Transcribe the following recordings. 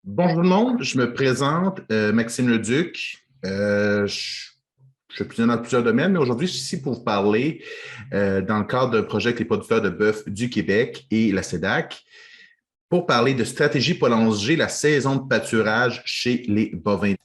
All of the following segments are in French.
Bonjour tout le monde, je me présente, Maxime Leduc. Je suis dans plusieurs domaines, mais aujourd'hui, je suis ici pour vous parler dans le cadre d'un projet avec les producteurs de bœuf du Québec et la SEDAC pour parler de stratégie pour allonger la saison de pâturage chez les bovins.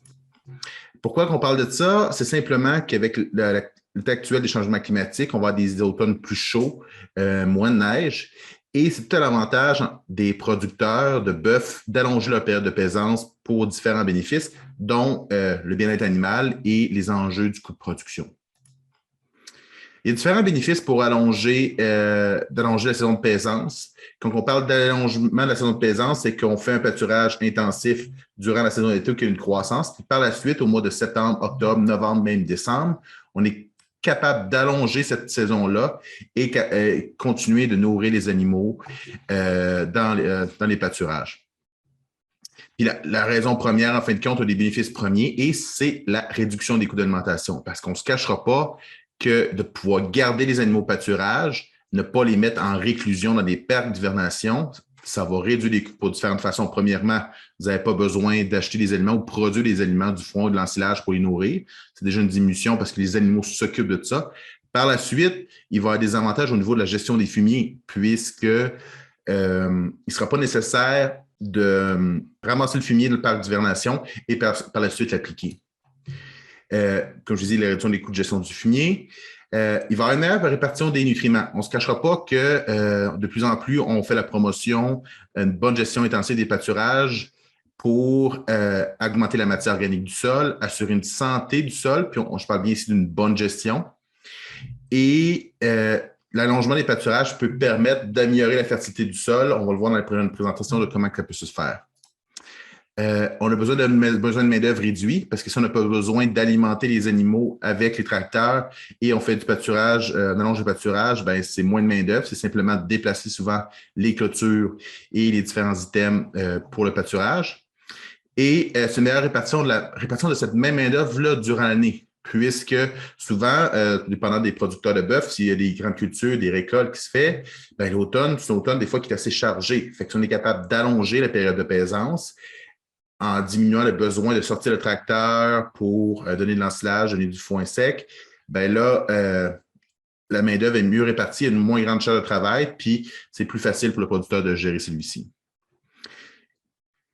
Pourquoi on parle de ça? C'est simplement qu'avec l'état actuel des changements climatiques, on va avoir des automnes plus chauds, moins de neige. Et c'est tout l'avantage des producteurs de bœuf d'allonger leur période de paisance pour différents bénéfices, dont le bien-être animal et les enjeux du coût de production. Il y a différents bénéfices pour d'allonger la saison de paisance. Quand on parle d'allongement de la saison de paisance, c'est qu'on fait un pâturage intensif durant la saison d'été où il y a une croissance. Puis par la suite, au mois de septembre, octobre, novembre, même décembre, on est capable d'allonger cette saison-là et continuer de nourrir les animaux dans les pâturages. Puis la raison première, en fin de compte, a des bénéfices premiers et c'est la réduction des coûts d'alimentation. Parce qu'on ne se cachera pas que de pouvoir garder les animaux au pâturage, ne pas les mettre en réclusion dans des parcs d'hivernation, ça va réduire les coûts pour différentes façons. Premièrement, vous n'avez pas besoin d'acheter des aliments ou produire des aliments du foin ou de l'ensilage pour les nourrir. C'est déjà une diminution parce que les animaux s'occupent de ça. Par la suite, il va y avoir des avantages au niveau de la gestion des fumiers, puisque il ne sera pas nécessaire de ramasser le fumier dans le parc d'hivernation et par la suite l'appliquer. Comme je disais, la réduction des coûts de gestion du fumier. Il va y avoir une meilleure répartition des nutriments. On ne se cachera pas que de plus en plus, on fait la promotion, une bonne gestion intensive des pâturages pour augmenter la matière organique du sol, assurer une santé du sol, puis je parle bien ici d'une bonne gestion. Et l'allongement des pâturages peut permettre d'améliorer la fertilité du sol. On va le voir dans la prochaine présentation de comment ça peut se faire. On a besoin de main-d'œuvre réduite parce que si on n'a pas besoin d'alimenter les animaux avec les tracteurs et on fait du pâturage, un allonge de pâturage, ben, c'est moins de main-d'œuvre. C'est simplement de déplacer souvent les clôtures et les différents items pour le pâturage. Et c'est une meilleure répartition de cette même main-d'œuvre-là durant l'année. Puisque souvent, dépendant des producteurs de bœuf, s'il y a des grandes cultures, des récoltes qui se font, ben, c'est l'automne des fois qui est assez chargé. Fait que si on est capable d'allonger la période de paisance, en diminuant le besoin de sortir le tracteur pour donner de l'ensilage, donner du foin sec, ben là, la main-d'œuvre est mieux répartie, il y a une moins grande charge de travail, puis c'est plus facile pour le producteur de gérer celui-ci.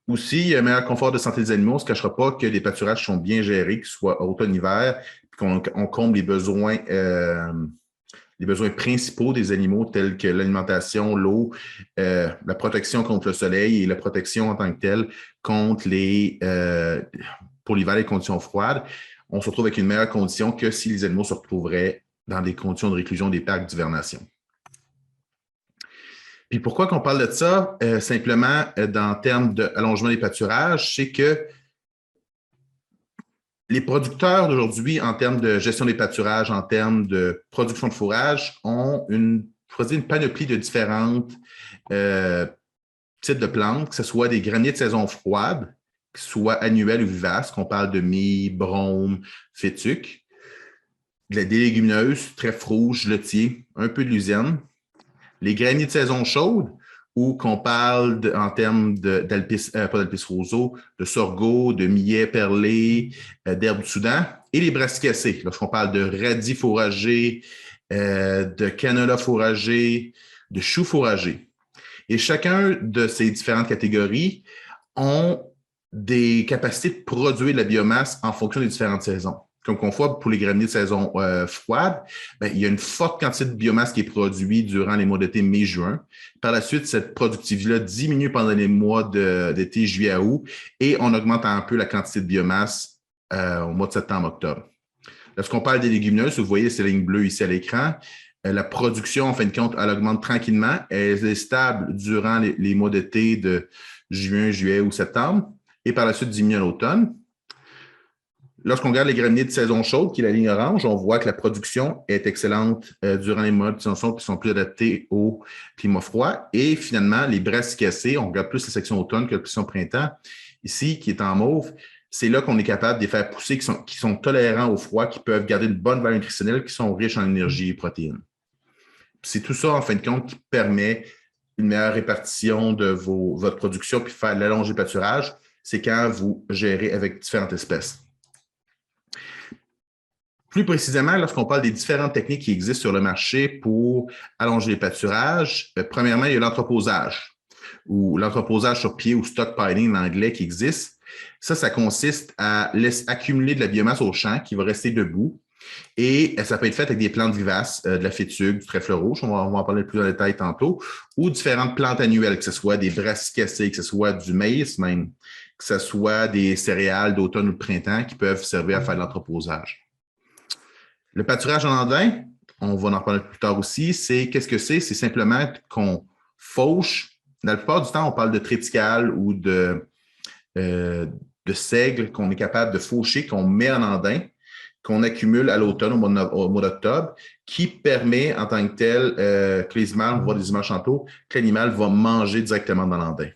Aussi, il y a un meilleur confort de santé des animaux. On ne se cachera pas que les pâturages sont bien gérés, qu'ils soient automne-hiver, puis qu'on comble les besoins principaux des animaux tels que l'alimentation, l'eau, la protection contre le soleil et la protection en tant que telle contre pour l'hiver, les conditions froides. On se retrouve avec une meilleure condition que si les animaux se retrouveraient dans des conditions de réclusion des parcs d'hivernation. Puis pourquoi qu'on parle de ça? Simplement, en termes d'allongement des pâturages, c'est que les producteurs d'aujourd'hui, en termes de gestion des pâturages, en termes de production de fourrage, ont une panoplie de différentes types de plantes, que ce soit des graminées de saison froide, qui soient annuelles ou vivaces, qu'on parle de mie, brome, fétuque, des légumineuses, trèfle rouge, lettier, un peu de luzerne, les graminées de saison chaude, ou qu'on parle en termes pas d'alpis roseau, de sorgho, de millet perlé, d'herbe du Soudan, et les brassicacées, lorsqu'on parle de radis fourragés, de canola fourragé, de choux fourragés. Et chacun de ces différentes catégories ont des capacités de produire de la biomasse en fonction des différentes saisons. Comme on voit pour les graminées de saison froide, ben, il y a une forte quantité de biomasse qui est produite durant les mois d'été mai-juin. Par la suite, cette productivité-là diminue pendant les mois d'été juillet à août et on augmente un peu la quantité de biomasse au mois de septembre-octobre. Lorsqu'on parle des légumineuses, vous voyez ces lignes bleues ici à l'écran, la production, en fin de compte, elle augmente tranquillement. Elle est stable durant les mois d'été de juin, juillet ou septembre et par la suite diminue à l'automne. Lorsqu'on regarde les graminées de saison chaude, qui est la ligne orange, on voit que la production est excellente durant les mois de saison chaude qui sont plus adaptés au climat froid. Et finalement, les brassicacées, on regarde plus la section automne que la section printemps. Ici, qui est en mauve, c'est là qu'on est capable de les faire pousser, qui sont tolérants au froid, qui peuvent garder une bonne valeur nutritionnelle, qui sont riches en énergie et protéines. C'est tout ça, en fin de compte, qui permet une meilleure répartition de votre production puis faire l'allonger pâturage. c'est quand vous gérez avec différentes espèces. Plus précisément, lorsqu'on parle des différentes techniques qui existent sur le marché pour allonger les pâturages, premièrement, il y a l'entreposage, ou l'entreposage sur pied ou stockpiling en anglais qui existe. Ça consiste à laisser accumuler de la biomasse au champ qui va rester debout. Et ça peut être fait avec des plantes vivaces, de la fétuque, du trèfle rouge, on va en parler plus en détail tantôt, ou différentes plantes annuelles, que ce soit des brassicacées, que ce soit du maïs même, que ce soit des céréales d'automne ou de printemps qui peuvent servir à faire de l'entreposage. Le pâturage en andin, on va en parler plus tard aussi, qu'est-ce que c'est? C'est simplement qu'on fauche. Dans la plupart du temps, on parle de triticale ou de seigle qu'on est capable de faucher, qu'on met en andin, qu'on accumule à l'automne, au mois d'octobre, qui permet en tant que tel que les images, on voit des images tantôt, que l'animal va manger directement dans l'andin.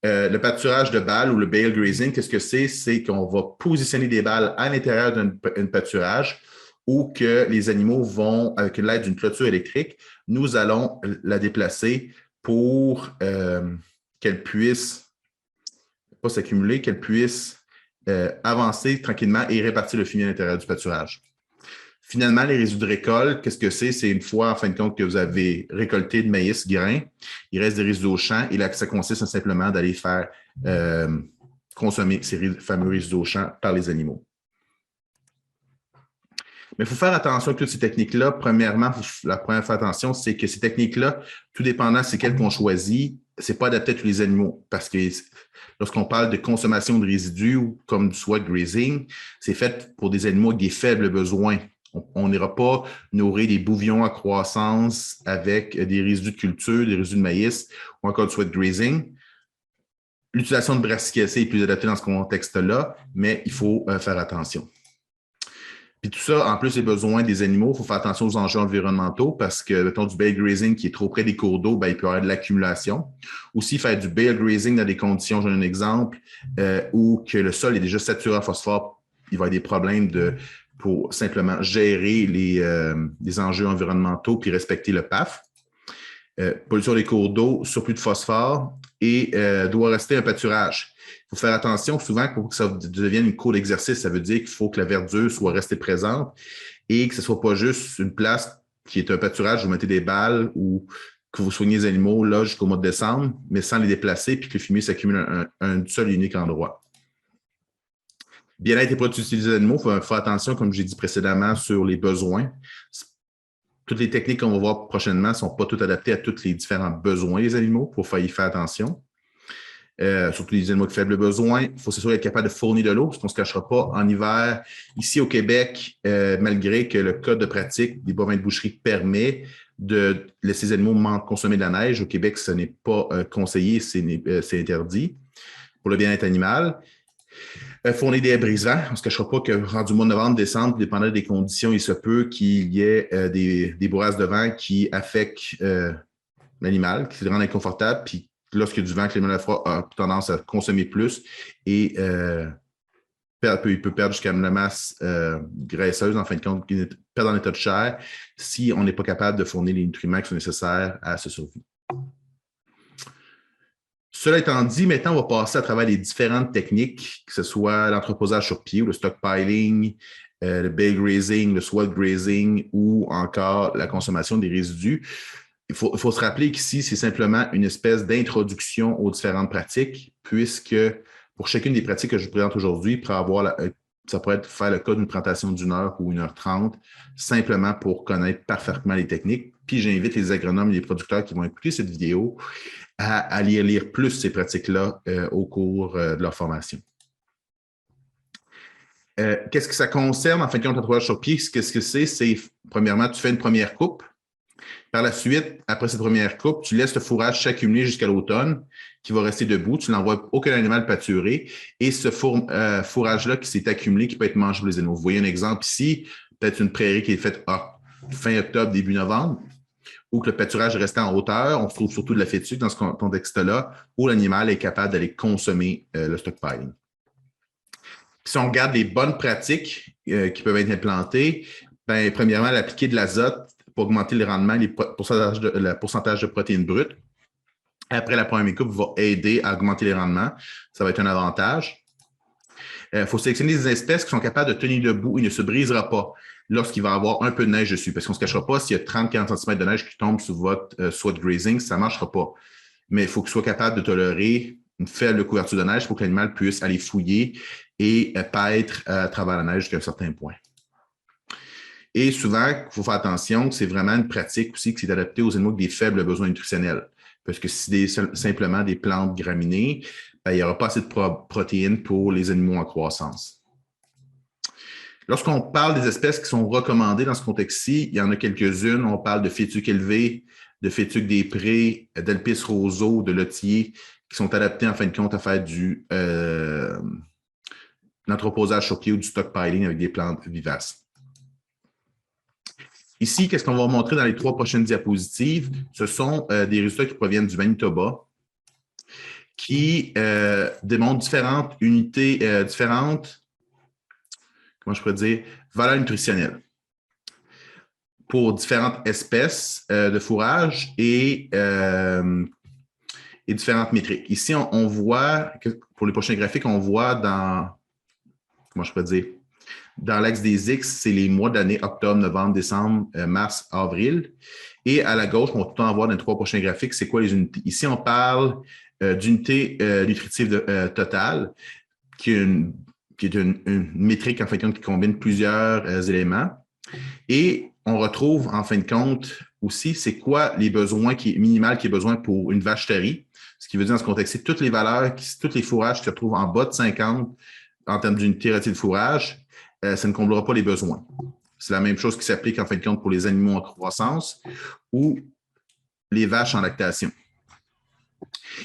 Le pâturage de balles ou le bale grazing, qu'est-ce que c'est? C'est qu'on va positionner des balles à l'intérieur d'un pâturage ou que les animaux vont, avec l'aide d'une clôture électrique, nous allons la déplacer pour qu'elle puisse pas s'accumuler, qu'elle puisse avancer tranquillement et répartir le fumier à l'intérieur du pâturage. Finalement, les résidus de récolte, qu'est-ce que c'est? C'est une fois, en fin de compte, que vous avez récolté de maïs, grain, il reste des résidus au champ et là, ça consiste simplement d'aller faire consommer ces fameux résidus au champ par les animaux. Mais il faut faire attention à toutes ces techniques-là. Premièrement, la première faire attention, c'est que ces techniques-là, tout dépendant c'est quelles qu'on choisit, ce n'est pas adapté à tous les animaux. Parce que lorsqu'on parle de consommation de résidus, ou comme du soit grazing, c'est fait pour des animaux avec des faibles besoins. On n'ira pas nourrir des bouvions à croissance avec des résidus de culture, des résidus de maïs ou encore du soit de grazing. L'utilisation de brassicacées est plus adaptée dans ce contexte-là, mais il faut faire attention. Puis tout ça, en plus des besoins des animaux, il faut faire attention aux enjeux environnementaux parce que, mettons, du bale grazing qui est trop près des cours d'eau, ben, il peut y avoir de l'accumulation. Aussi, faire du bale grazing dans des conditions, j'ai un exemple, où que le sol est déjà saturé en phosphore, il va y avoir des problèmes pour simplement gérer les enjeux environnementaux puis respecter le PAF. Pollution des cours d'eau, surplus de phosphore et doit rester un pâturage. Il faut faire attention souvent pour que ça devienne une cour d'exercice. Ça veut dire qu'il faut que la verdure soit restée présente et que ce ne soit pas juste une place qui est un pâturage où vous mettez des balles ou que vous soignez les animaux là jusqu'au mois de décembre, mais sans les déplacer puis que le fumier s'accumule à un seul et unique endroit. Bien-être et productivité des animaux, il faut faire attention, comme j'ai dit précédemment, sur les besoins. Toutes les techniques qu'on va voir prochainement ne sont pas toutes adaptées à tous les différents besoins des animaux. Il faut y faire attention. Surtout les animaux qui ont faibles besoins. Il faut s'assurer d'être capable de fournir de l'eau, parce qu'on ne se cachera pas en hiver. Ici au Québec, malgré que le code de pratique des bovins de boucherie permet de laisser les animaux consommer de la neige, au Québec, ce n'est pas conseillé, c'est interdit pour le bien-être animal. Fournir des brise-vents. On ne se cachera pas que rendu mois de novembre, décembre, dépendant des conditions, il se peut qu'il y ait des bourrasques de vent qui affectent l'animal, qui le rendent inconfortable, puis lorsqu'il y a du vent, que l'animal a tendance à consommer plus et il peut perdre jusqu'à la masse graisseuse, en fin de compte, il perd en état de chair si on n'est pas capable de fournir les nutriments qui sont nécessaires à sa survie. Cela étant dit, maintenant, on va passer à travers les différentes techniques, que ce soit l'entreposage sur pied ou le stockpiling, le bale grazing, le swell grazing ou encore la consommation des résidus. Il faut se rappeler qu'ici, c'est simplement une espèce d'introduction aux différentes pratiques, puisque pour chacune des pratiques que je vous présente aujourd'hui, ça pourrait être faire le cas d'une présentation d'1 heure ou 1h30, simplement pour connaître parfaitement les techniques. Puis j'invite les agronomes et les producteurs qui vont écouter cette vidéo à lire plus ces pratiques-là au cours de leur formation. Qu'est-ce que ça concerne en fin de compte, l'entreposage sur pied? Qu'est-ce que c'est? C'est, premièrement, tu fais une première coupe. Par la suite, après cette première coupe, tu laisses le fourrage s'accumuler jusqu'à l'automne, qui va rester debout. Tu n'envoies aucun animal pâturer. Et ce fourrage-là qui s'est accumulé, qui peut être mangé pour les animaux. Vous voyez un exemple ici, peut-être une prairie qui est faite fin octobre, début novembre, où que le pâturage reste en hauteur. On se trouve surtout de la fétuque dans ce contexte-là, où l'animal est capable d'aller consommer le stockpiling. Si on regarde les bonnes pratiques qui peuvent être implantées, ben, premièrement, appliquer de l'azote pour augmenter le rendement, le pourcentage de protéines brutes. après la première coupe va aider à augmenter les rendements. Ça va être un avantage. Il faut sélectionner des espèces qui sont capables de tenir debout et ne se brisera pas lorsqu'il va y avoir un peu de neige dessus. Parce qu'on ne se cachera pas, s'il y a 30-40 cm de neige qui tombe sur votre soie de grazing, ça ne marchera pas. Mais il faut qu'il soit capable de tolérer une faible couverture de neige pour que l'animal puisse aller fouiller et paître à travers la neige jusqu'à un certain point. Et souvent, il faut faire attention, c'est vraiment une pratique aussi qui est adaptée aux animaux avec des faibles besoins nutritionnels. Parce que si c'est simplement des plantes graminées, ben, il n'y aura pas assez de protéines pour les animaux en croissance. Lorsqu'on parle des espèces qui sont recommandées dans ce contexte-ci, il y en a quelques-unes. On parle de fétuques élevées, de fétuques des prés, d'Alpis roseau, de lotier, qui sont adaptés en fin de compte à faire du l'entreposage sur pied ou du stockpiling avec des plantes vivaces. Ici, qu'est-ce qu'on va vous montrer dans les 3 prochaines diapositives? Ce sont des résultats qui proviennent du Manitoba, qui démontrent différentes unités, comment je pourrais dire, valeurs nutritionnelles pour différentes espèces de fourrage et différentes métriques. Ici, on voit, que pour les prochains graphiques, on voit dans, comment je pourrais dire, dans l'axe des X, c'est les mois d'année, octobre, novembre, décembre, mars, avril. Et à la gauche, on va tout le temps voir dans les 3 prochains graphiques, c'est quoi les unités. Ici, on parle d'unité nutritive totale, qui est une métrique, en fin de compte, qui combine plusieurs éléments. Et on retrouve, en fin de compte, aussi, c'est quoi les besoins minimales qui est besoin pour une vache tarie. Ce qui veut dire, dans ce contexte, c'est toutes les valeurs, tous les fourrages qui se retrouvent en bas de 50 en termes d'unité relative de fourrage, ça ne comblera pas les besoins. C'est la même chose qui s'applique, en fin de compte, pour les animaux en croissance ou les vaches en lactation.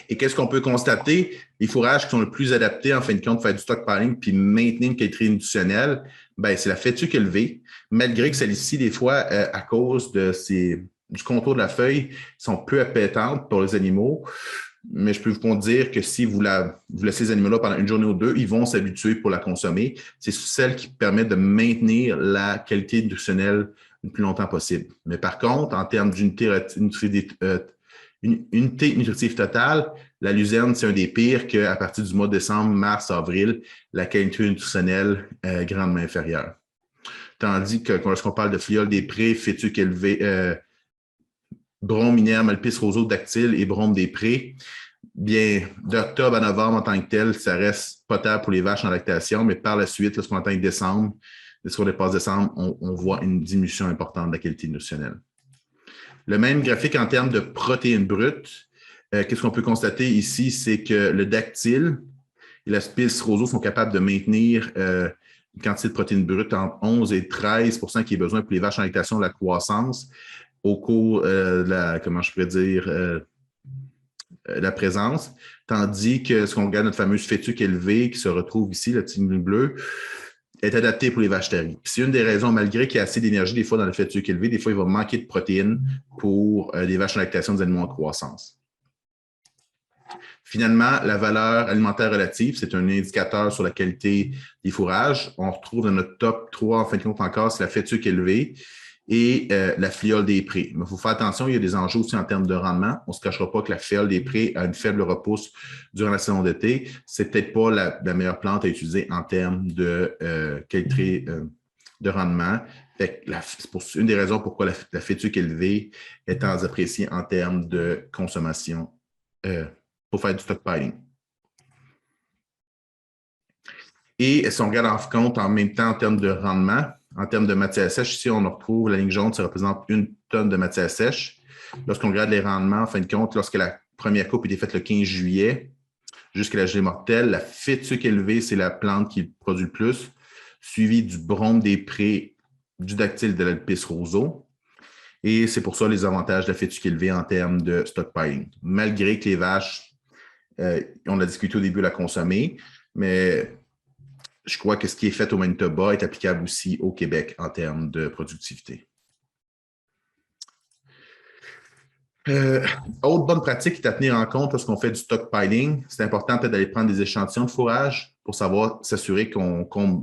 Et qu'est-ce qu'on peut constater? Les fourrages qui sont le plus adaptés, en fin de compte, pour faire du stockpiling puis maintenir une qualité nutritionnelle, ben, c'est la fétuque élevée, malgré que celle-ci, des fois, à cause du contour de la feuille, sont peu appétantes pour les animaux. Mais je peux vous dire que si vous laissez ces animaux-là pendant une journée ou deux, ils vont s'habituer pour la consommer. C'est celle qui permet de maintenir la qualité nutritionnelle le plus longtemps possible. Mais par contre, en termes d'unité nutritive totale, la luzerne, c'est un des pires qu'à partir du mois de décembre, mars, avril, la qualité nutritionnelle est grandement inférieure. Tandis que lorsqu'on parle de filleul des prés, fétuque élevée, brome inerme, Alpis roseau dactyle et brome des prés, bien, d'octobre à novembre en tant que tel, ça reste potable pour les vaches en lactation, mais par la suite, lorsqu'on atteint décembre, lorsqu'on dépasse décembre, on voit une diminution importante de la qualité nutritionnelle. Le même graphique en termes de protéines brutes, qu'est-ce qu'on peut constater ici, c'est que le dactyle et l'Alpis roseau sont capables de maintenir une quantité de protéines brutes entre 11 et 13 qui est besoin pour les vaches en lactation de la croissance au cours de la, comment je pourrais dire, la présence, tandis que ce qu'on regarde, notre fameuse fétuque élevée qui se retrouve ici, la petite ligne bleue, est adaptée pour les vaches taries. C'est une des raisons, malgré qu'il y a assez d'énergie des fois dans la fétuque élevée, des fois il va manquer de protéines pour les vaches en lactation des animaux en croissance. Finalement, la valeur alimentaire relative, c'est un indicateur sur la qualité des fourrages. On retrouve dans notre top 3, en fin de compte encore, c'est la fétuque élevée et la filleule des prés. Mais il faut faire attention, il y a des enjeux aussi en termes de rendement. On ne se cachera pas que la filleule des prés a une faible repousse durant la saison d'été. C'est peut-être pas la meilleure plante à utiliser en termes de qualité de rendement. C'est une des raisons pourquoi la fétuque élevée est tant appréciée en termes de consommation pour faire du stockpiling. Et si on regarde en compte en même temps en termes de rendement, en termes de matière sèche, ici, on retrouve la ligne jaune, ça représente 1 tonne de matière sèche. Lorsqu'on regarde les rendements, en fin de compte, lorsque la première coupe était faite le 15 juillet, jusqu'à la gelée mortelle, la fétuque élevée, c'est la plante qui produit le plus, suivie du brome des prés, du dactyle de l'Alpis roseau. Et c'est pour ça les avantages de la fétuque élevée en termes de stockpiling. Malgré que les vaches, on a discuté au début de la consommer, mais je crois que ce qui est fait au Manitoba est applicable aussi au Québec en termes de productivité. Autre bonne pratique qui est à tenir en compte lorsqu'on fait du stockpiling, c'est important peut-être d'aller prendre des échantillons de fourrage pour s'assurer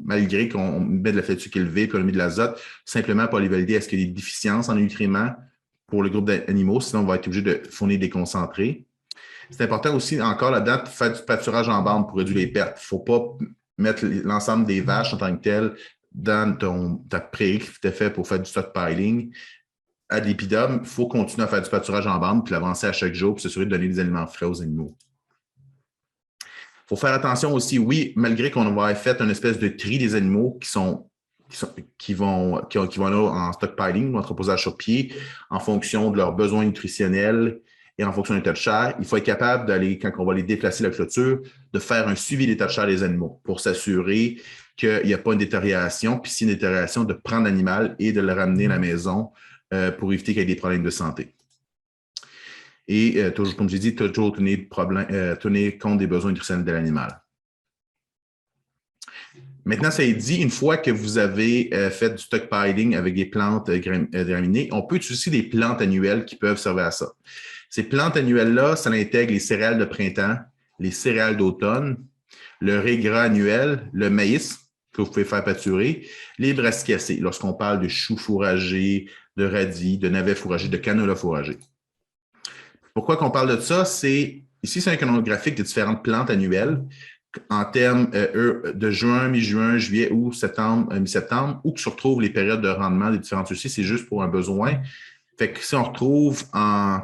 malgré qu'on met de la fétuque élevée et qu'on met de l'azote, simplement pour aller valider est-ce qu'il y a des déficiences en nutriments pour le groupe d'animaux, sinon on va être obligé de fournir des concentrés. C'est important aussi, encore là-dedans, de faire du pâturage en bande pour réduire les pertes. Il ne faut pas mettre l'ensemble des vaches en tant que telles dans ta prairie qui était fait pour faire du stockpiling. À l'épidome, il faut continuer à faire du pâturage en bande puis l'avancer à chaque jour pour s'assurer de donner des aliments frais aux animaux. Il faut faire attention aussi, oui, malgré qu'on va fait une espèce de tri des animaux qui vont là en stockpiling ou entreposage sur pied en fonction de leurs besoins nutritionnels et en fonction de l'état de chair, il faut être capable d'aller, quand on va les déplacer la clôture, de faire un suivi de l'état de chair des animaux pour s'assurer qu'il n'y a pas une détérioration, puis s'il y a une détérioration, de prendre l'animal et de le ramener à la maison pour éviter qu'il y ait des problèmes de santé. Et toujours, comme j'ai dit, toujours tenir compte des besoins nutritionnels de l'animal. Maintenant, ça est dit, une fois que vous avez fait du stockpiling avec des plantes graminées, on peut utiliser des plantes annuelles qui peuvent servir à ça. Ces plantes annuelles-là, ça intègre les céréales de printemps, les céréales d'automne, le riz gras annuel, le maïs que vous pouvez faire pâturer, les brassicacées, lorsqu'on parle de choux fourragés, de radis, de navets fourragés, de canola fourragés. Pourquoi qu'on parle de ça? Ici, c'est un calendrier graphique de différentes plantes annuelles en termes de juin, mi-juin, juillet, août, septembre, mi-septembre, où se retrouvent les périodes de rendement des différentes soucis. C'est juste pour un besoin. Fait que si on retrouve en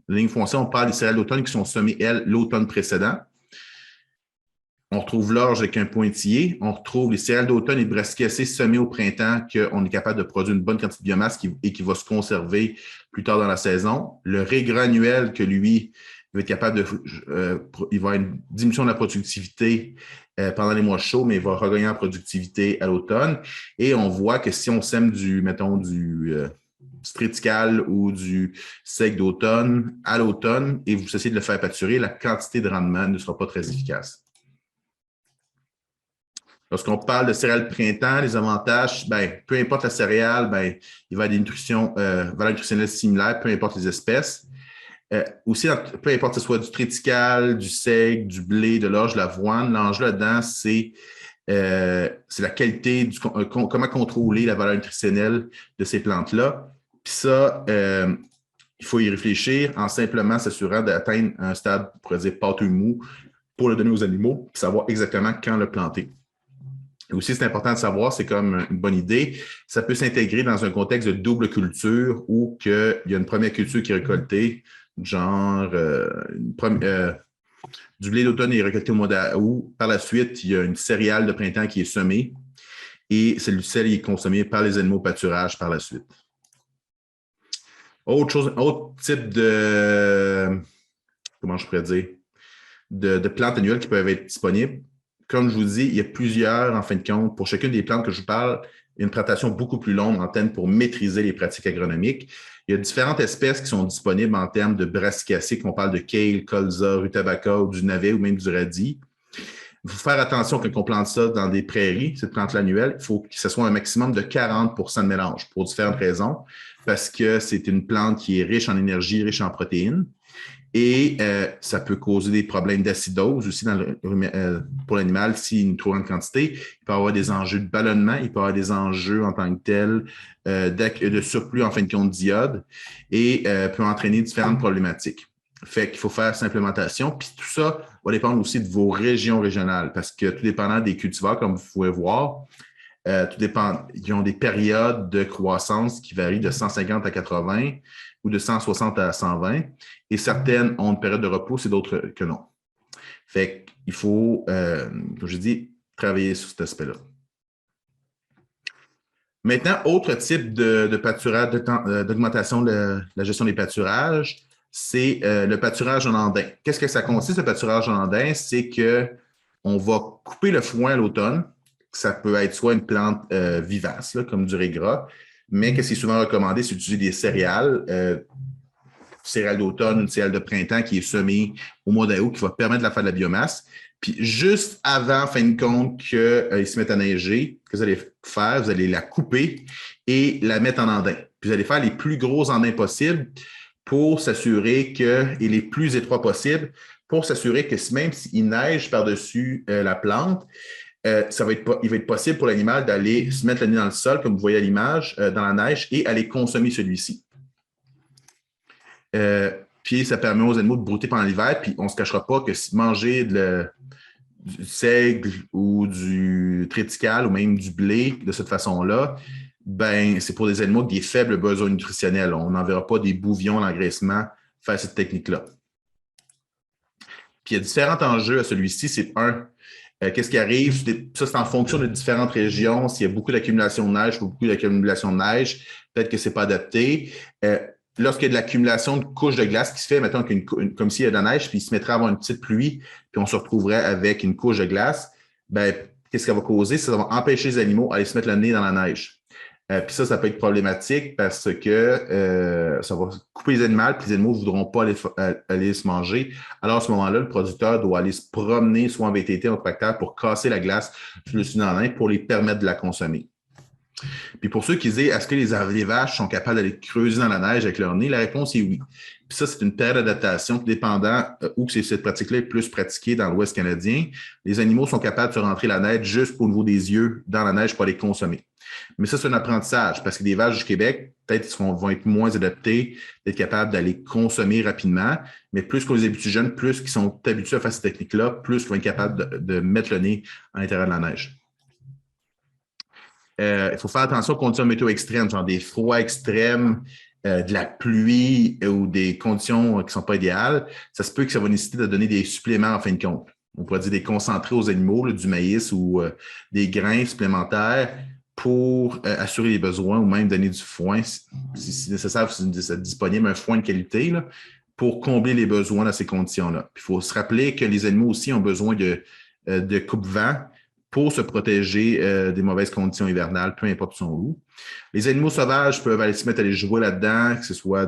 ligne foncière, on parle des céréales d'automne qui sont semées, elles, l'automne précédent. On retrouve l'orge avec un pointillé. On retrouve les céréales d'automne et brassicacées semées au printemps qu'on est capable de produire une bonne quantité de biomasse et qui va se conserver plus tard dans la saison. Le riz gras annuel que lui, il va être capable il va avoir une diminution de la productivité pendant les mois chauds, mais il va regagner en productivité à l'automne. Et on voit que si on sème du triticale ou du sec d'automne à l'automne et vous essayez de le faire pâturer, la quantité de rendement ne sera pas très efficace. Lorsqu'on parle de céréales printemps, les avantages, peu importe la céréale, il va y avoir des valeurs nutritionnelles similaires, peu importe les espèces. Aussi, peu importe que ce soit du triticale, du seigle, du blé, de l'orge, de l'avoine, l'enjeu là-dedans, c'est la qualité, comment contrôler la valeur nutritionnelle de ces plantes-là. Puis ça, il faut y réfléchir en simplement s'assurant d'atteindre un stade, on pourrait dire, pâteux mou pour le donner aux animaux, puis savoir exactement quand le planter. Et aussi, c'est important de savoir, c'est comme une bonne idée, ça peut s'intégrer dans un contexte de double culture où il y a une première culture qui est récoltée, genre du blé d'automne est récolté au mois d'août. Par la suite, il y a une céréale de printemps qui est semée et celle-ci est consommée par les animaux au pâturage par la suite. Autre type comment je pourrais dire, de plantes annuelles qui peuvent être disponibles. Comme je vous dis, il y a plusieurs, en fin de compte, pour chacune des plantes que je vous parle, une préparation beaucoup plus longue en termes pour maîtriser les pratiques agronomiques. Il y a différentes espèces qui sont disponibles en termes de brassicacées, qu'on parle de kale, colza, rutabaga, ou du navet ou même du radis. Il faut faire attention quand on plante ça dans des prairies, cette plante annuelle, il faut que ce soit un maximum de 40 % de mélange pour différentes raisons, parce que c'est une plante qui est riche en énergie, riche en protéines. Et ça peut causer des problèmes d'acidose aussi pour l'animal s'il y a une trop grande quantité. Il peut y avoir des enjeux de ballonnement, il peut y avoir des enjeux en tant que tel de surplus en fin de compte d'iode et peut entraîner différentes problématiques. Fait qu'il faut faire cette implémentation. Puis tout ça va dépendre aussi de vos régions régionales parce que tout dépendant des cultivars, comme vous pouvez voir, tout dépend. Ils ont des périodes de croissance qui varient de 150 à 80 ou de 160 à 120. Et certaines ont une période de repos et d'autres que non. Fait qu'il faut, comme je dis, travailler sur cet aspect-là. Maintenant, autre type de pâturage, d'augmentation de la gestion des pâturages, c'est le pâturage en andin. Qu'est-ce que ça consiste, le pâturage en andin? C'est qu'on va couper le foin à l'automne. Ça peut être soit une plante vivace, là, comme du riz gras, mais qu'est-ce qui est souvent recommandé, c'est d'utiliser des céréales, céréales d'automne, une céréale de printemps qui est semée au mois d'août, qui va permettre de faire de la biomasse. Puis juste avant, en fin de compte, qu'il se mette à neiger, que vous allez faire, vous allez la couper et la mettre en andin. Puis vous allez faire les plus gros andins possibles pour s'assurer et les plus étroits possibles, pour s'assurer que même s'il neige par-dessus la plante, il va être possible pour l'animal d'aller se mettre le nez dans le sol, comme vous voyez à l'image, dans la neige, et aller consommer celui-ci. Puis ça permet aux animaux de brouter pendant l'hiver. Puis on ne se cachera pas que si manger du seigle ou du triticale ou même du blé de cette façon-là, ben c'est pour des animaux avec des faibles besoins nutritionnels. On n'enverra pas des bouvions d'engraissement faire cette technique-là. Puis il y a différents enjeux à celui-ci. C'est qu'est-ce qui arrive? Ça, c'est en fonction de différentes régions. S'il y a beaucoup d'accumulation de neige ou beaucoup d'accumulation de neige, peut-être que ce n'est pas adapté. Lorsqu'il y a de l'accumulation de couches de glace qui se fait, mettons comme s'il y a de la neige, puis il se mettrait à avoir une petite pluie, puis on se retrouverait avec une couche de glace, ben, qu'est-ce qu'elle va causer? Ça va empêcher les animaux d'aller se mettre le nez dans la neige. Puis ça peut être problématique parce que ça va couper les animaux, puis les animaux ne voudront pas aller se manger. Alors, à ce moment-là, le producteur doit aller se promener soit en VTT, en tracteur, pour casser la glace sur le sud dans la neige pour les permettre de la consommer. Puis pour ceux qui disent, est-ce que les vaches sont capables d'aller creuser dans la neige avec leur nez? La réponse est oui. Puis ça, c'est une période d'adaptation dépendant où cette pratique-là est plus pratiquée dans l'Ouest canadien. Les animaux sont capables de se rentrer la neige juste au niveau des yeux dans la neige pour les consommer. Mais ça, c'est un apprentissage parce que les vaches du Québec, peut-être vont être moins adaptées, d'être capables d'aller consommer rapidement, mais plus qu'on les habitue jeunes, plus qu'ils sont habitués à faire cette technique-là, plus qu'ils vont être capables de mettre le nez à l'intérieur de la neige. Il faut faire attention aux conditions météo extrêmes, genre des froids extrêmes, de la pluie ou des conditions qui ne sont pas idéales. Ça se peut que ça va nécessiter de donner des suppléments en fin de compte. On pourrait dire des concentrés aux animaux, là, du maïs ou des grains supplémentaires pour assurer les besoins ou même donner du foin, si nécessaire, si c'est disponible, un foin de qualité là, pour combler les besoins dans ces conditions-là. Puis il faut se rappeler que les animaux aussi ont besoin de coupe-vent pour se protéger des mauvaises conditions hivernales, peu importe son où. Les animaux sauvages peuvent aller se mettre à aller jouer là-dedans, que ce soit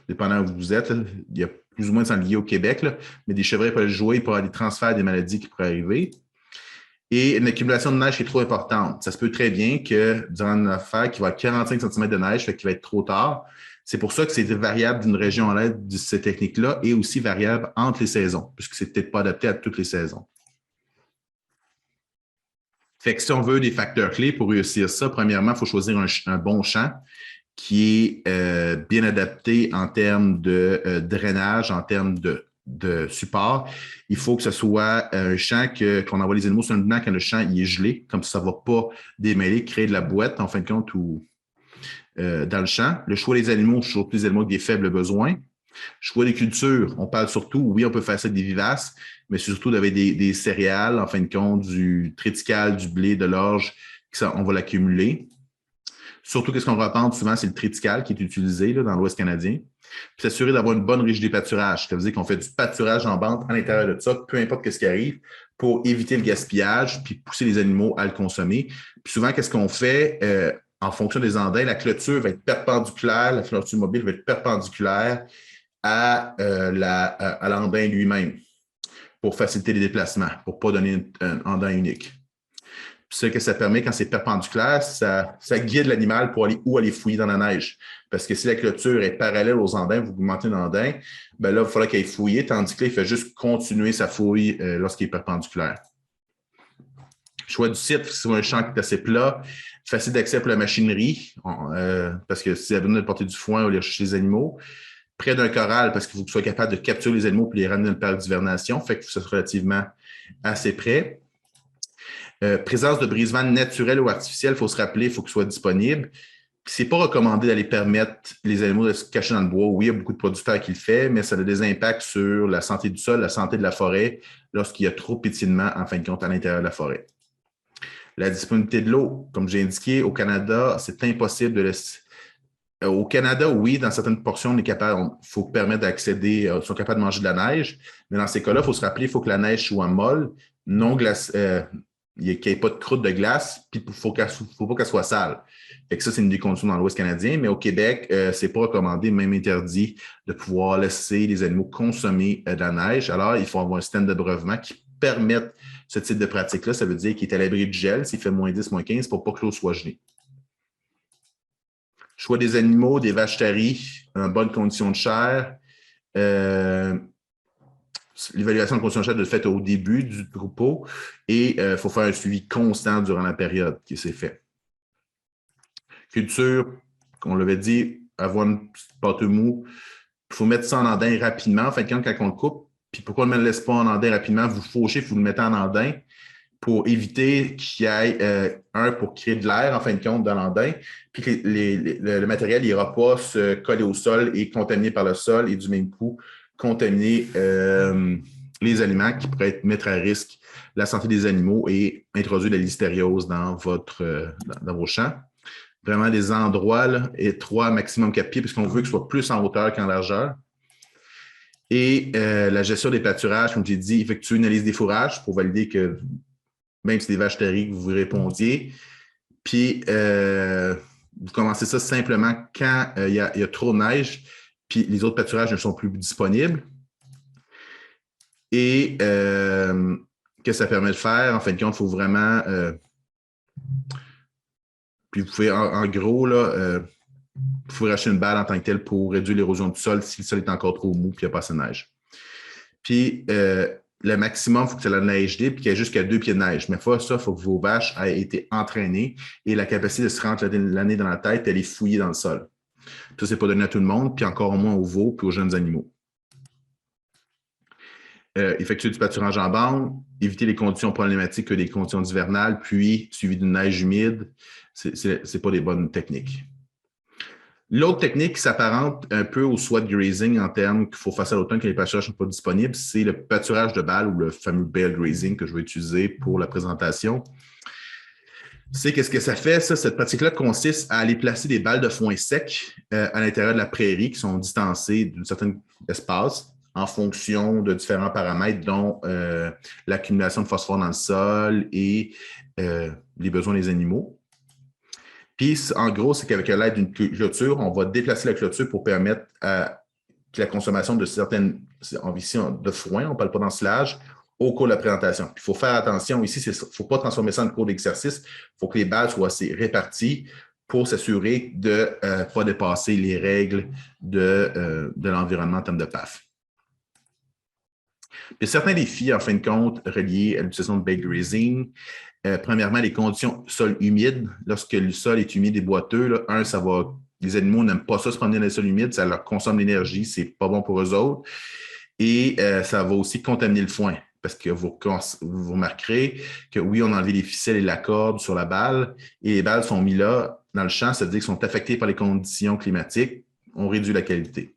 dépendant où vous êtes, là, il y a plus ou moins de sangliers au Québec, là, mais des chevreuils peuvent aller jouer pour aller transférer des maladies qui pourraient arriver. Et une accumulation de neige qui est trop importante. Ça se peut très bien que durant une affaire qui va être 45 cm de neige, fait qu'il va être trop tard. C'est pour ça que c'est variable d'une région à l'autre de cette technique-là et aussi variable entre les saisons, puisque c'est peut-être pas adapté à toutes les saisons. Fait que si on veut des facteurs clés pour réussir ça, premièrement, il faut choisir un bon champ qui est bien adapté en termes de drainage, en termes de support. Il faut que ce soit un champ qu'on envoie les animaux seulement quand le champ il est gelé, comme ça ne va pas démêler, créer de la boîte en fin de compte ou dans le champ. Le choix des animaux, surtout les animaux avec des faibles besoins. Choix des cultures, on parle surtout, oui, on peut faire ça avec des vivaces, mais surtout avec des céréales, en fin de compte, du triticale, du blé, de l'orge, on va l'accumuler. Surtout, qu'est-ce qu'on reprend souvent, c'est le triticale qui est utilisé là, dans l'Ouest canadien. Puis s'assurer d'avoir une bonne rigidité de pâturage. Ça veut dire qu'on fait du pâturage en bande à l'intérieur de ça, peu importe ce qui arrive, pour éviter le gaspillage puis pousser les animaux à le consommer. Puis souvent, qu'est-ce qu'on fait? En fonction des andins, la clôture va être perpendiculaire, la clôture mobile va être perpendiculaire à l'andin lui-même pour faciliter les déplacements, pour ne pas donner un andin unique. Puis ce que ça permet, quand c'est perpendiculaire, ça guide l'animal pour aller fouiller dans la neige. Parce que si la clôture est parallèle aux andins, vous augmentez l'andin, ben là, il faudra qu'il aille fouiller, tandis que là, il fait juste continuer sa fouille lorsqu'il est perpendiculaire. Choix du site, si c'est un champ qui est assez plat, facile d'accès pour la machinerie, parce que si elle veut porter du foin ou aller chercher les animaux, près d'un corral, parce qu'il faut que tu sois capable de capturer les animaux et les ramener dans le parc d'hivernation, fait que c'est relativement assez près. Présence de brise-vent naturel ou artificiel, il faut se rappeler, il faut que ce soit disponible. Ce n'est pas recommandé d'aller permettre les animaux de se cacher dans le bois. Oui, il y a beaucoup de producteurs qui le font, mais ça a des impacts sur la santé du sol, la santé de la forêt, lorsqu'il y a trop de pétillement, en fin de compte, à l'intérieur de la forêt. La disponibilité de l'eau, comme j'ai indiqué, au Canada, c'est impossible de laisser. Au Canada, oui, dans certaines portions, on est capable, il faut permettre d'accéder, ils sont capables de manger de la neige, mais dans ces cas-là, il faut se rappeler, il faut que la neige soit molle, non glacée, qu'il n'y ait pas de croûte de glace, puis il ne faut pas qu'elle soit sale. Fait que ça, c'est une des conditions dans l'Ouest canadien, mais au Québec, ce n'est pas recommandé, même interdit, de pouvoir laisser les animaux consommer de la neige. Alors, il faut avoir un système d'abreuvement qui permette ce type de pratique-là. Ça veut dire qu'il est à l'abri du gel, s'il fait moins 10, moins 15, pour pas que l'eau soit gelée. Choix des animaux, des vaches taries, en bonne condition de chair. L'évaluation de condition de chair doit être faite au début du troupeau et il faut faire un suivi constant durant la période qui s'est fait. Culture, on l'avait dit, avoir une pâte mou Il faut mettre ça en andain rapidement. En fait, quand on le coupe, puis pourquoi on ne le laisse pas en andain rapidement? Vous fauchez, vous le mettez en andain pour éviter qu'il y ait pour créer de l'air, en fin de compte, dans l'andain, puis que le matériel n'ira pas se coller au sol et contaminer par le sol et du même coup contaminer les aliments qui pourraient mettre à risque la santé des animaux et introduire de la listériose dans vos champs. Vraiment des endroits là, étroits, maximum 4 pieds, puisqu'on veut que ce soit plus en hauteur qu'en largeur. Et la gestion des pâturages, comme j'ai dit, effectuer une analyse des fourrages pour valider que même si c'est des vaches terriques, vous répondiez. Puis, vous commencez ça simplement quand il y a trop de neige, puis les autres pâturages ne sont plus disponibles. Et qu'est-ce que ça permet de faire? En fin de compte, il faut vraiment... puis vous pouvez, en gros, là, vous pouvez racheter une balle en tant que telle pour réduire l'érosion du sol si le sol est encore trop mou et qu'il n'y a pas assez de neige. Puis, le maximum, il faut que ça la neige libre et qu'il y ait jusqu'à 2 pieds de neige. Mais ça, il faut que vos vaches aient été entraînées et la capacité de se rentrer l'année dans la tête, elle est fouillée dans le sol. Ça, c'est pas donné à tout le monde, puis encore moins aux veaux et aux jeunes animaux. Effectuer du pâturage en bande, éviter les conditions problématiques que les conditions hivernales, puis suivi d'une neige humide, c'est pas des bonnes techniques. L'autre technique qui s'apparente un peu au sweat grazing en termes qu'il faut faire à l'automne quand les pâturages ne sont pas disponibles, c'est le pâturage de balle ou le fameux bale grazing que je vais utiliser pour la présentation. C'est qu'est-ce que ça fait, ça? Cette pratique-là consiste à aller placer des balles de foin sec à l'intérieur de la prairie qui sont distancées d'un certain espace en fonction de différents paramètres, dont l'accumulation de phosphore dans le sol et les besoins des animaux. Puis, en gros, c'est qu'avec l'aide d'une clôture, on va déplacer la clôture pour permettre que la consommation de certaines, ici, de foin, on ne parle pas d'ensilage, au cours de la présentation. Il faut faire attention ici, il ne faut pas transformer ça en cours d'exercice. Il faut que les balles soient assez réparties pour s'assurer de ne pas dépasser les règles de l'environnement en termes de PAF. Il y a certains défis, en fin de compte, reliés à l'utilisation de bale grazing. Premièrement, les conditions sol humide. Lorsque le sol est humide et boiteux, là, les animaux n'aiment pas ça se promener dans les sols humides, ça leur consomme de l'énergie, c'est pas bon pour eux autres. Et ça va aussi contaminer le foin. Parce que vous remarquerez que oui, on a enlevé les ficelles et la corde sur la balle, et les balles sont mises là dans le champ, ça veut dire qu'elles sont affectées par les conditions climatiques, on réduit la qualité.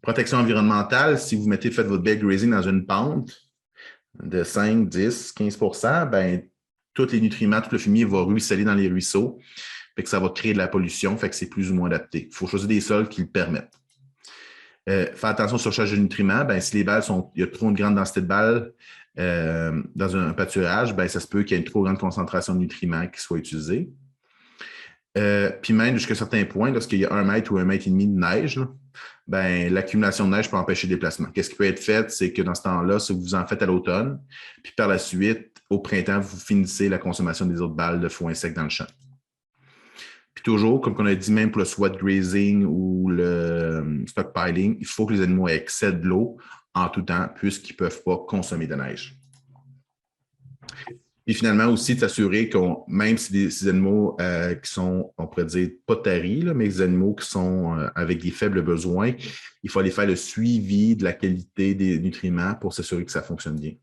Protection environnementale, si vous faites votre bale grazing dans une pente de 5, 10, 15 %, ben, tous les nutriments, tout le fumier va ruisseler dans les ruisseaux, fait que ça va créer de la pollution, fait que c'est plus ou moins adapté. Il faut choisir des sols qui le permettent. Faire attention au surcharge de nutriments, ben, si il y a trop une grande densité de balles dans un pâturage, ben, ça se peut qu'il y ait une trop grande concentration de nutriments qui soit utilisée. Puis même jusqu'à un certain point, lorsqu'il y a 1 mètre ou 1,5 mètre de neige, ben, l'accumulation de neige peut empêcher le déplacement. Qu'est-ce qui peut être fait? C'est que dans ce temps-là, si vous en faites à l'automne, puis par la suite, au printemps, vous finissez la consommation des autres balles de foin sec dans le champ. Puis toujours, comme on a dit, même pour le sweat grazing ou le stockpiling, il faut que les animaux excèdent l'eau en tout temps, puisqu'ils ne peuvent pas consommer de neige. Et finalement, aussi, de s'assurer que même si ces animaux qui sont, on pourrait dire, pas taris, mais des animaux qui sont avec des faibles besoins, il faut aller faire le suivi de la qualité des nutriments pour s'assurer que ça fonctionne bien.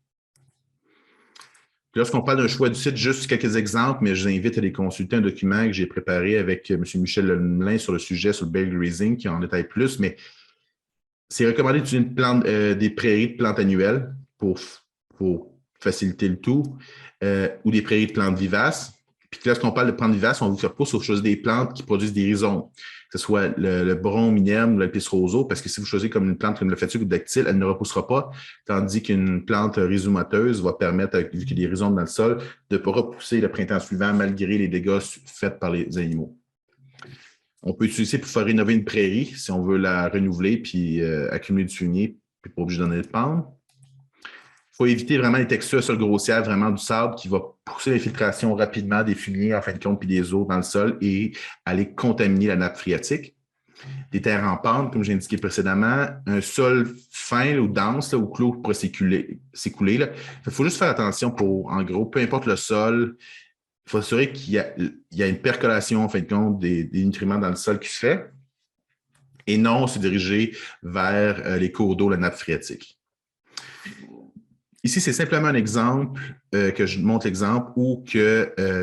Puis lorsqu'on parle d'un choix du site, juste quelques exemples, mais je vous invite à aller consulter un document que j'ai préparé avec M. Michel Lemelin sur le sujet, sur le bale grazing, qui en détaille plus, mais c'est recommandé d'utiliser des prairies de plantes annuelles pour faciliter le tout, ou des prairies de plantes vivaces. Puis lorsqu'on parle de plantes vivaces, on vous fait pas sur choisir des plantes qui produisent des rhizomes, que ce soit le bron minerme ou l'alpis roseau, parce que si vous choisissez comme une plante comme le fatuc ou le dactyle, elle ne repoussera pas, tandis qu'une plante rhizomateuse va permettre, vu qu'il y a des rhizomes dans le sol, de ne pas repousser le printemps suivant malgré les dégâts faits par les animaux. On peut utiliser pour faire rénover une prairie si on veut la renouveler puis accumuler du fumier, puis pas obligé d'en aller de pendre. Il faut éviter vraiment les textures sol grossières, vraiment du sable qui va pousser l'infiltration rapidement des fumiers en fin de compte puis des eaux dans le sol et aller contaminer la nappe phréatique. Des terres en pente, comme j'ai indiqué précédemment, un sol fin là, ou dense là, où l'eau pourrait s'écouler. Il faut juste faire attention pour, en gros, peu importe le sol, il faut s'assurer qu'il y a une percolation en fin de compte des nutriments dans le sol qui se fait. et non se diriger vers les cours d'eau, la nappe phréatique. Ici, c'est simplement un exemple que je montre l'exemple où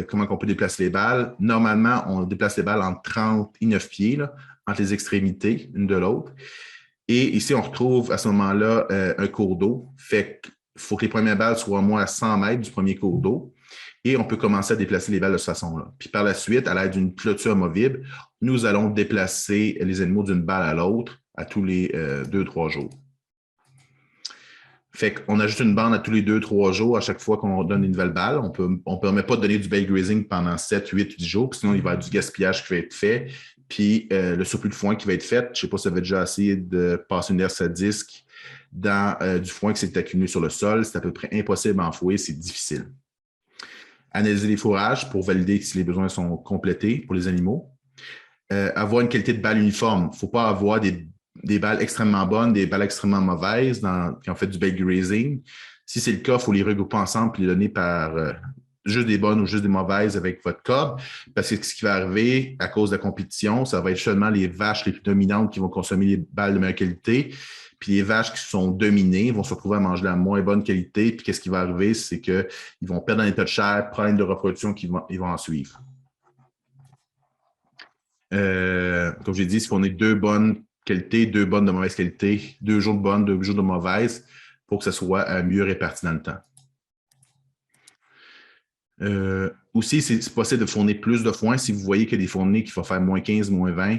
comment on peut déplacer les balles. Normalement, on déplace les balles entre 30 et 9 pieds, là, entre les extrémités, une de l'autre. Et ici, on retrouve à ce moment-là un cours d'eau. Fait qu'il faut que les premières balles soient au moins à 100 mètres du premier cours d'eau. Et on peut commencer à déplacer les balles de cette façon-là. Puis par la suite, à l'aide d'une clôture amovible, nous allons déplacer les animaux d'une balle à l'autre à tous les 2-3 jours. Fait qu'on ajoute une bande à tous les 2-3 jours à chaque fois qu'on donne une nouvelle balle. On ne permet pas de donner du bale grazing pendant 7, 8, 10 jours, sinon il va y avoir du gaspillage qui va être fait. Puis le surplus de foin qui va être fait, je ne sais pas si vous avez déjà essayé de passer une herse à disque dans du foin qui s'est accumulé sur le sol. C'est à peu près impossible à enfouir, c'est difficile. Analyser les fourrages pour valider si les besoins sont complétés pour les animaux. Avoir une qualité de balle uniforme. Il ne faut pas avoir des balles extrêmement bonnes, des balles extrêmement mauvaises qui ont fait du bale grazing. Si c'est le cas, il faut les regrouper ensemble et les donner par juste des bonnes ou juste des mauvaises avec votre corde. Parce que ce qui va arriver à cause de la compétition, ça va être seulement les vaches les plus dominantes qui vont consommer les balles de meilleure qualité. Puis les vaches qui sont dominées vont se retrouver à manger de la moins bonne qualité. Puis qu'est-ce qui va arriver, c'est qu'ils vont perdre un état de chair, problème de reproduction ils vont en suivre. Comme j'ai dit, si on est 2 bonnes qualités, 2 bonnes de mauvaise qualité, 2 jours de bonnes, 2 jours de mauvaise, pour que ça soit mieux réparti dans le temps. Aussi, c'est possible de fournir plus de foin. Si vous voyez qu'il y a des fournées qui vont faire moins 15, moins 20,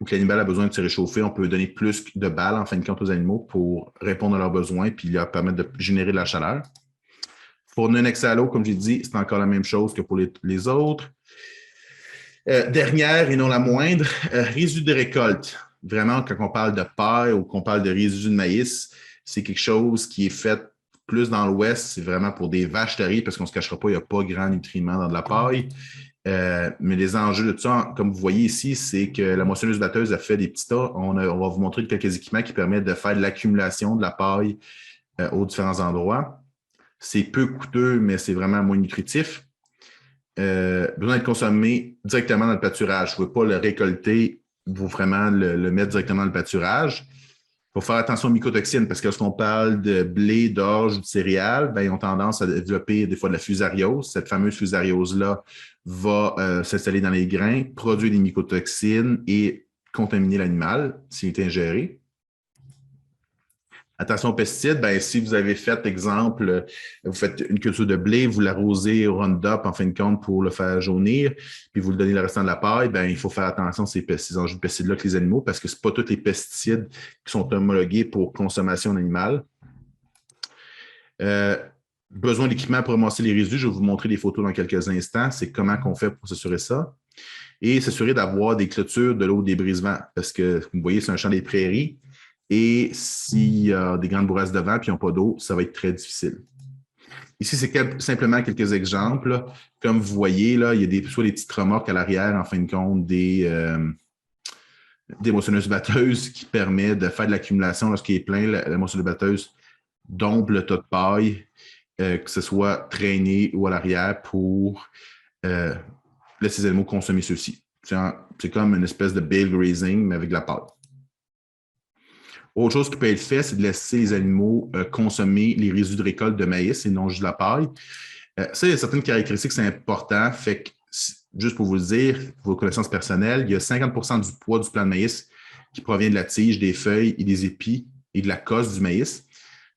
ou que l'animal a besoin de se réchauffer, on peut donner plus de balles en fin de compte aux animaux pour répondre à leurs besoins et leur permettre de générer de la chaleur. Pour un accès à l'eau, comme j'ai dit, c'est encore la même chose que pour les autres. Dernière et non la moindre, résidus de récolte. Vraiment, quand on parle de paille ou qu'on parle de résidus de maïs, c'est quelque chose qui est fait plus dans l'Ouest, c'est vraiment pour des vaches de riz, parce qu'on ne se cachera pas, il n'y a pas grand nutriments dans de la paille. Mais les enjeux de tout ça, comme vous voyez ici, c'est que la moissonneuse batteuse a fait des petits tas. On va vous montrer quelques équipements qui permettent de faire de l'accumulation de la paille aux différents endroits. C'est peu coûteux, mais c'est vraiment moins nutritif. Besoin d'être consommé directement dans le pâturage. Vous ne pouvez pas le récolter, vous vraiment le mettre directement dans le pâturage. Il faut faire attention aux mycotoxines parce que lorsqu'on parle de blé, d'orge ou de céréales, ben, ils ont tendance à développer des fois de la fusariose. Cette fameuse fusariose-là va s'installer dans les grains, produire des mycotoxines et contaminer l'animal s'il est ingéré. Attention aux pesticides, ben, si vous avez fait, exemple, vous faites une culture de blé, vous l'arrosez au Roundup en fin de compte pour le faire jaunir, puis vous le donnez le restant de la paille, ben, il faut faire attention à ces enjeux de pesticides-là avec les animaux parce que ce n'est pas tous les pesticides qui sont homologués pour consommation animale. Besoin d'équipement pour ramasser les résidus, je vais vous montrer des photos dans quelques instants, c'est comment on fait pour s'assurer ça. Et s'assurer d'avoir des clôtures de l'eau débrisement parce que, vous voyez, c'est un champ des prairies. Et s'il y a des grandes bourrasques de vent et ils n'ont pas d'eau, ça va être très difficile. Ici, c'est simplement quelques exemples. Comme vous voyez, là, il y a soit des petites remorques à l'arrière, en fin de compte, des moissonneuses batteuses qui permettent de faire de l'accumulation lorsqu'il est plein. La moissonneuse batteuse dompe le tas de paille, que ce soit traîné ou à l'arrière pour laisser les animaux consommer ceux-ci. C'est comme une espèce de bale grazing, mais avec de la paille. Autre chose qui peut être fait, c'est de laisser les animaux consommer les résidus de récolte de maïs et non juste de la paille. Ça, il y a certaines caractéristiques, c'est important. Fait que, juste pour vous le dire, pour vos connaissances personnelles, il y a 50% du poids du plant de maïs qui provient de la tige, des feuilles et des épis et de la cosse du maïs.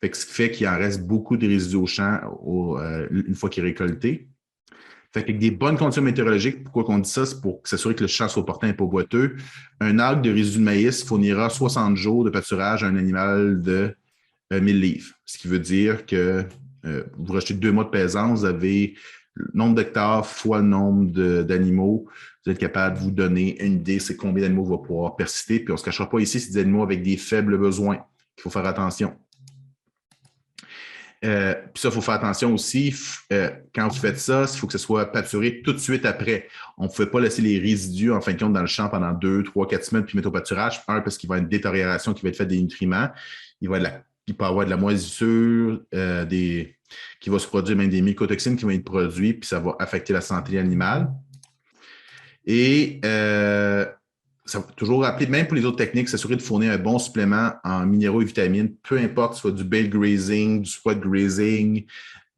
Fait que, ce qui fait qu'il en reste beaucoup de résidus au champ une fois qu'il est récolté. Fait qu'avec des bonnes conditions météorologiques, pourquoi on dit ça? C'est pour s'assurer que le champ soit porté un peu boiteux. Un arc de résidus de maïs fournira 60 jours de pâturage à un animal de 1000 livres. Ce qui veut dire que vous rachetez 2 mois de plaisance, vous avez le nombre d'hectares fois le nombre d'animaux. Vous êtes capable de vous donner une idée, c'est combien d'animaux va pouvoir persister. Puis on ne se cachera pas ici, c'est des animaux avec des faibles besoins. Il faut faire attention. Puis ça, il faut faire attention aussi, quand vous faites ça, il faut que ce soit pâturé tout de suite après. On ne pouvait pas laisser les résidus, en fin de compte, dans le champ pendant 2, 3, 4 semaines, puis mettre au pâturage. Un, parce qu'il va y avoir une détérioration qui va être faite des nutriments. Il peut y avoir de la moisissure, qui va se produire, même des mycotoxines qui vont être produites, puis ça va affecter la santé animale. Et toujours rappeler, même pour les autres techniques, s'assurer de fournir un bon supplément en minéraux et vitamines, peu importe, soit du bale grazing, du sweat grazing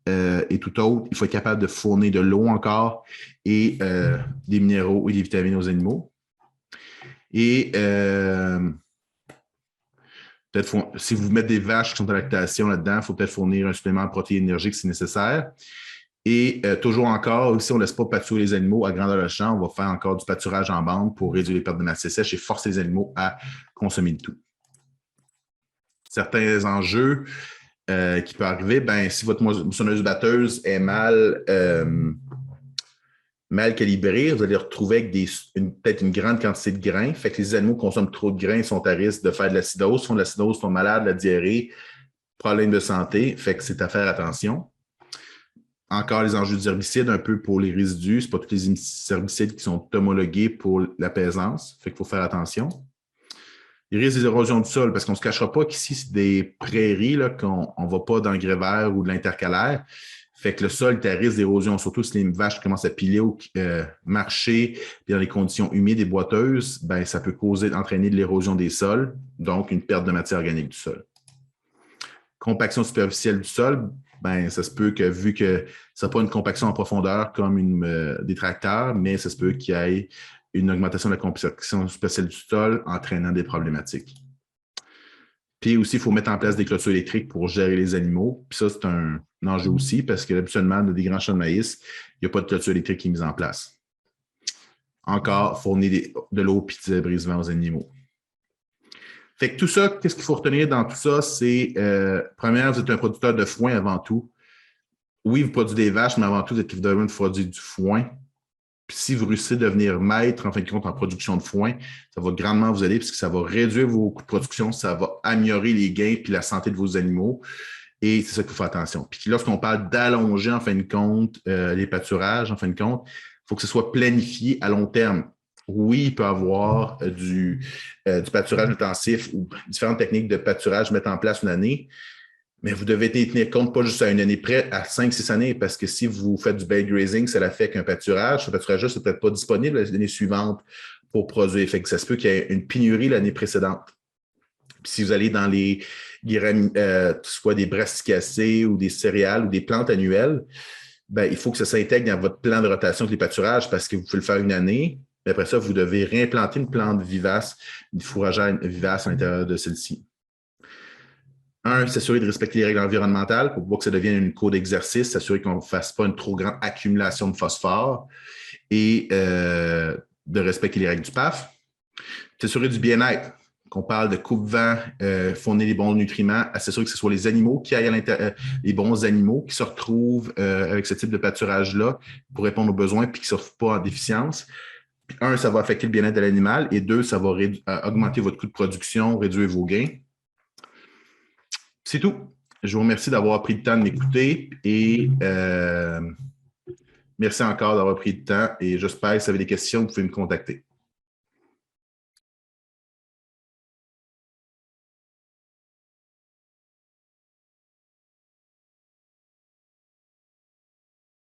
et tout autre. Il faut être capable de fournir de l'eau encore et des minéraux et des vitamines aux animaux. Et peut-être si vous mettez des vaches qui sont en lactation là-dedans, il faut peut-être fournir un supplément en protéines énergiques si nécessaire. Et toujours encore, si on ne laisse pas pâturer les animaux à grandeur de champ, on va faire encore du pâturage en bande pour réduire les pertes de masse sèche et forcer les animaux à consommer le tout. Certains enjeux qui peuvent arriver, ben, si votre moissonneuse-batteuse est mal calibrée, vous allez retrouver avec peut-être une grande quantité de grains. Fait que les animaux consomment trop de grains, sont à risque de faire de l'acidose, font de l'acidose, sont malades, de la diarrhée, problèmes de santé. Fait que c'est à faire attention. Encore les enjeux des herbicides, un peu pour les résidus. Ce pas tous les herbicides qui sont homologués pour l'apaisance. Fait qu'il faut faire attention. Les risques d'érosion du sol, parce qu'on ne se cachera pas qu'ici, c'est des prairies, là, qu'on ne va pas dans le grès ou de l'intercalaire. Fait que le sol est à risque d'érosion, surtout si les vaches commencent à piler ou marcher dans les conditions humides et boiteuses, ben, ça peut entraîner de l'érosion des sols, donc une perte de matière organique du sol. Compaction superficielle du sol, ben, ça se peut que, vu que ça n'a pas une compaction en profondeur comme des tracteurs, mais ça se peut qu'il y ait une augmentation de la compaction superficielle du sol entraînant des problématiques. Puis aussi, il faut mettre en place des clôtures électriques pour gérer les animaux. Puis ça, c'est un enjeu aussi parce que habituellement, dans des grands champs de maïs, il n'y a pas de clôture électrique qui est mise en place. Encore, fournir de l'eau et du brisement aux animaux. Fait que tout ça, qu'est-ce qu'il faut retenir dans tout ça? C'est, premièrement, vous êtes un producteur de foin avant tout. Oui, vous produisez des vaches, mais avant tout, vous êtes évidemment de produire du foin. Puis si vous réussissez à devenir maître, en fin de compte, en production de foin, ça va grandement vous aider puisque ça va réduire vos coûts de production, ça va améliorer les gains puis la santé de vos animaux. Et c'est ça qu'il faut faire attention. Puis lorsqu'on parle d'allonger, en fin de compte, les pâturages, en fin de compte, il faut que ce soit planifié à long terme. Oui, il peut y avoir du pâturage intensif ou différentes techniques de pâturage mettre en place une année, mais vous devez tenir compte pas juste à une année près, à 5-6 années, parce que si vous faites du bale grazing, ça fait qu'un pâturage. Ce pâturage-là, c'est peut-être pas disponible l'année suivante pour produire. Fait que ça se peut qu'il y ait une pénurie l'année précédente. Puis si vous allez dans les soit des brassicacées ou des céréales ou des plantes annuelles, ben, il faut que ça s'intègre dans votre plan de rotation de les pâturages parce que vous pouvez le faire une année. Mais après ça, vous devez réimplanter une plante vivace, une fourragère vivace à l'intérieur de celle-ci. S'assurer de respecter les règles environnementales pour pas que ça devienne une cour d'exercice, s'assurer qu'on ne fasse pas une trop grande accumulation de phosphore et de respecter les règles du PAF. S'assurer du bien-être, qu'on parle de coupe-vent, fournir les bons nutriments, s'assurer que ce soit les animaux qui aillent à l'intérieur, les bons animaux qui se retrouvent avec ce type de pâturage-là pour répondre aux besoins et qui ne se retrouvent pas en déficience. Puis, ça va affecter le bien-être de l'animal et 2, ça va augmenter votre coût de production, réduire vos gains. C'est tout. Je vous remercie d'avoir pris le temps de m'écouter et merci encore d'avoir pris le temps et j'espère que si vous avez des questions, vous pouvez me contacter.